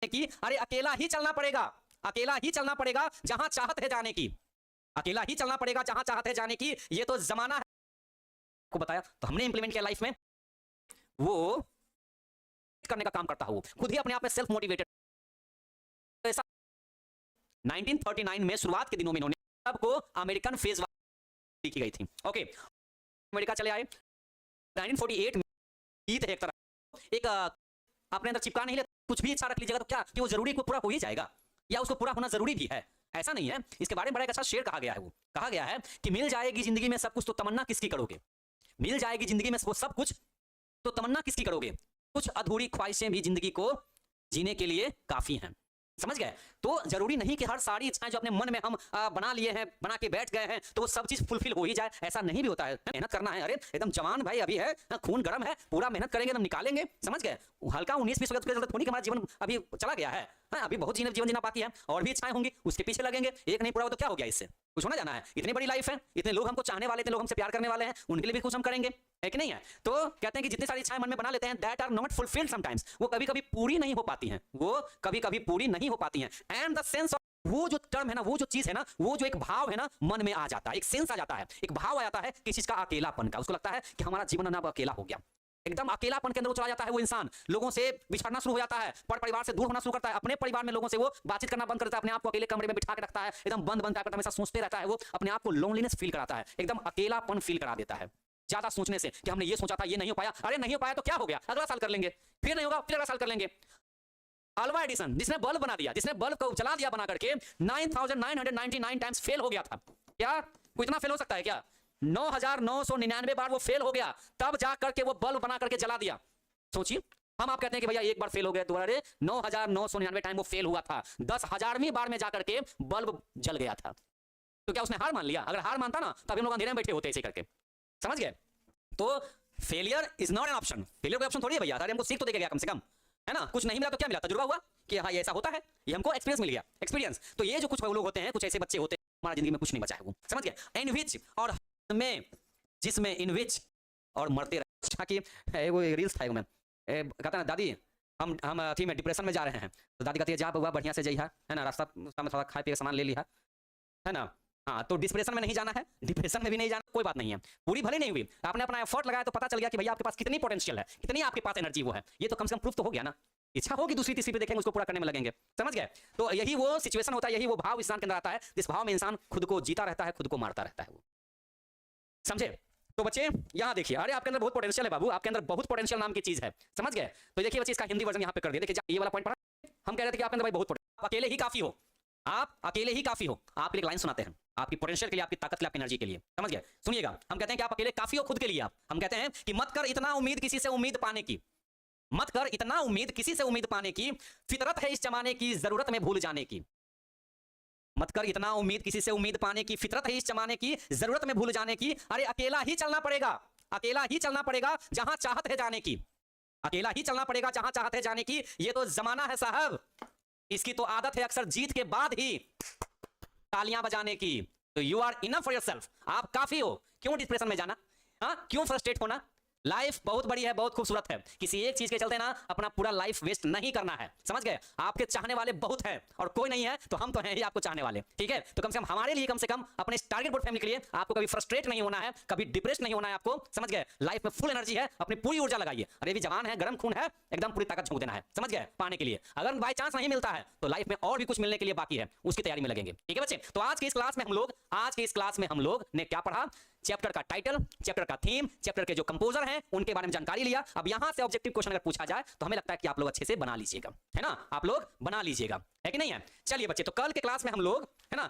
कि अरे अकेला ही चलना पड़ेगा, अकेला ही चलना पड़ेगा जहां चाहत है जाने की, अकेला ही चलना पड़ेगा जहां चाहत है जाने की, ये तो जमाना है को बताया। तो हमने इंप्लीमेंट किया लाइफ में, वो करने का काम करता है, वो खुद ही अपने आप में सेल्फ मोटिवेटेड। 1939 में शुरुआत के दिनों में इन्होंने सबको अमेरिकन फेज लिखी गई थी। ओके, अमेरिका चले आए 1948 में। एक तरह एक अपने अंदर चिपका नहीं ले, कुछ भी इच्छा रख लीजिएगा तो क्या कि वो जरूरी को पूरा हो ही जाएगा, या उसको पूरा होना जरूरी भी है? ऐसा नहीं है। इसके बारे में बड़ा एक अच्छा शेर कहा गया है। वो कहा गया है कि मिल जाएगी जिंदगी में सब कुछ तो तमन्ना किसकी करोगे, मिल जाएगी जिंदगी में वो सब कुछ तो तमन्ना किसकी करोगे, कुछ अधूरी ख्वाहिशें भी जिंदगी को जीने के लिए काफी हैं। समझ गए? तो जरूरी नहीं कि हर सारी इच्छाएं जो अपने मन में हम बना लिए हैं, बना के बैठ गए हैं, तो वो सब चीज फुलफिल हो ही जाए, ऐसा नहीं भी होता है। मेहनत करना है, अरे एकदम जवान भाई अभी है, खून गर्म है, पूरा मेहनत करेंगे एकदम निकालेंगे। समझ गए? हल्का 19-20 हो गया तो हमारा जीवन अभी चला गया है, अभी बहुत जीवन जीना बाकी है, और भी इच्छाएं होंगी, उसके पीछे लगेंगे। एक नहीं पूरा हो तो क्या हो गया, इससे कुछ होना जाना है। इतनी बड़ी लाइफ है, इतने लोग हमको चाहने वाले, इतने लोग हमसे प्यार करने वाले हैं, उनके लिए भी कुछ हम करेंगे, है कि नहीं है? तो कहते हैं कि जितनी सारी इच्छाएं मन में बना लेते हैं, that are not fulfilled sometimes, वो कभी कभी पूरी नहीं हो पाती हैं, वो कभी कभी पूरी नहीं हो पाती हैं। एंड द सेंस ऑफ, वो जो टर्म है ना, वो जो चीज है ना, वो जो एक भाव है ना, मन में आ जाता है, एक सेंस आ जाता है, एक भाव आ जाता है किसी चीज का अकेलापन का। उसको लगता है कि हमारा जीवन ना अकेला हो गया, एकदम अकेलापन के अंदर वो चला जाता है। वो इंसान लोगों से बिछड़ना शुरू हो जाता है, परिवार से दूर होना शुरू करता है, अपने परिवार में लोगों से वो बातचीत करना बंद कर देता है, अपने आप को अकेले कमरे में बिठा के रखता है, एकदम बंद बंद करता है, हमेशा सोचते रहता है, वो अपने आप को लोनलीनेस फील कराता है, एकदम अकेलापन फील करा देता है। ज्यादा सोचने से कि हमने ये सोचा था, ये नहीं हो पाया, अरे नहीं हो पाया तो क्या हो गया, अगला साल कर लेंगे, फिर नहीं होगा फिर अगला साल कर लेंगे। अल्वा एडिसन जिसने बल्ब बना दिया, जिसने बल्ब को जला दिया बना करके, 9999 टाइम्स फेल हो गया था। क्या कोई इतना फेल हो सकता है क्या? 9999 बार वो फेल हो गया, तब जा करके वो बल्ब बना करके जला दिया। सोचिए, हम आप कहते हैं कि भैया एक बार फेल हो गया, दोबारा 9999 टाइम वो फेल हुआ था, 10,000वीं बार में जाकर के बल्ब जल गया था। तो क्या उसने हार मान लिया? अगर हार मानता ना तो अभी हम लोग अंधेरे में बैठे होते ऐसे करके। समझ गए? तो failure is not an option, failure का ऑप्शन थोड़ी है भैया। अरे हमको सीख तो देगा गया कम से कम, है ना? कुछ नहीं मिला तो क्या मिला? तजुर्बा हुआ कि हाँ ये ऐसा होता है, ये हमको एक्सपीरियंस मिल गया, एक्सपीरियंस। तो ये जो कुछ लोग होते हैं, कुछ ऐसे बच्चे होते हैं, हमारी जिंदगी में कुछ नहीं बचा है वो। समझ गए? इन विच और में, जिसमें इन विच और मरते रहे। वो रील्स था, मैं कहता ना दादी हम थी में डिप्रेशन में जा रहे हैं, तो दादी कहती है जा बउआ बढ़िया से जइहा, है ना, रास्ता में थोड़ा खाए पिए सामान ले लिया, है ना। हाँ, तो डिप्रेशन में नहीं जाना है, डिप्रेशन में भी नहीं जाना, कोई बात नहीं है, पूरी भले नहीं हुई, आपने अपना एफर्ट लगाया तो पता चल गया कि भैया आपके पास कितनी पोटेंशियल है, कितनी आपके पास एनर्जी वो है, ये तो कम से कम प्रूफ तो हो गया ना। इच्छा होगी दूसरी तीसरी पे देखेंगे, उसको पूरा करने में लगेंगे। समझ गए? तो यही वो सिचुएशन होता है, यही वो भाव इंसान के अंदर आता है, जिस भाव में इंसान खुद को जीता रहता है, खुद को मारता रहता है वो। समझे? तो बच्चे यहाँ देखिए, अरे आपके अंदर बहुत पोटेंशियल है बाबू, आपके अंदर बहुत पोटेंशियल नाम की चीज है। समझ गए? तो देखिए बच्चे, इसका हिंदी वर्जन यहाँ पे कर दिया। देखिए ये वाला पॉइंट पढ़ा, हम कह रहे थे कि आपके अंदर भाई बहुत पोटेंशियल, आप अकेले ही काफी हो, आप अकेले ही काफी हो। आपके लिए लाइन सुनाते हैं, आपकी पोटेंशियल के लिए, आपकी ताकत के लिए, आपकी एनर्जी के लिए। समझ गए? सुनिएगा, हम कहते हैं कि आप अकेले काफी हो खुद के लिए। हम कहते हैं कि मत कर इतना उम्मीद किसी से उम्मीद पाने की, मत कर इतना उम्मीद किसी से उम्मीद पाने की, फितरत है इस जमाने की जरूरत में भूल जाने की। मत कर इतना उम्मीद किसी से उम्मीद पाने की, फितरत है इस जमाने की जरूरत में भूल जाने की। अरे अकेला ही चलना पड़ेगा, अकेला ही चलना पड़ेगा जहां चाहत है जाने की, अकेला ही चलना पड़ेगा जहां चाहत है जाने की। ये तो जमाना है साहब, इसकी तो आदत है अक्सर जीत के बाद ही तालियां बजाने की। तो you are enough for yourself, आप काफी हो। क्यों डिप्रेशन में जाना? हाँ, क्यों फ्रस्ट्रेट होना? लाइफ बहुत बड़ी है, बहुत खूबसूरत है, किसी एक चीज के चलते ना अपना पूरा लाइफ वेस्ट नहीं करना है। समझ गए? आपके चाहने वाले बहुत हैं और कोई नहीं है तो हम तो हैं ही आपको चाहने वाले। ठीक है? तो कम से कम हमारे लिए, कम से कम अपने टारगेट बोर्ड फैमिली के लिए आपको कभी फ्रस्ट्रेट नहीं होना है, कभी डिप्रेस नहीं होना है आपको। समझ गए? लाइफ में फुल एनर्जी है, अपनी पूरी ऊर्जा लगाइए। अरे भी जवान है, गर्म खून है, एकदम पूरी ताकत झोंक देना है। समझ गए? पाने के लिए अगर बाय चांस नहीं मिलता है तो लाइफ में और भी कुछ मिलने के लिए बाकी है, उसकी तैयारी में लगेंगे। ठीक है बच्चे? तो आज की इस क्लास में हम लोग ने क्या पढ़ा? चैप्टर का टाइटल, चैप्टर का थीम, चैप्टर के जो कंपोजर हैं उनके बारे में जानकारी लिया। अब यहां से ऑब्जेक्टिव क्वेश्चन अगर पूछा जाए तो हमें लगता है कि आप लोग अच्छे से बना लीजिएगा, है ना, आप लोग बना लीजिएगा, है कि नहीं है? चलिए बच्चे, तो कल के क्लास में हम लोग, है ना,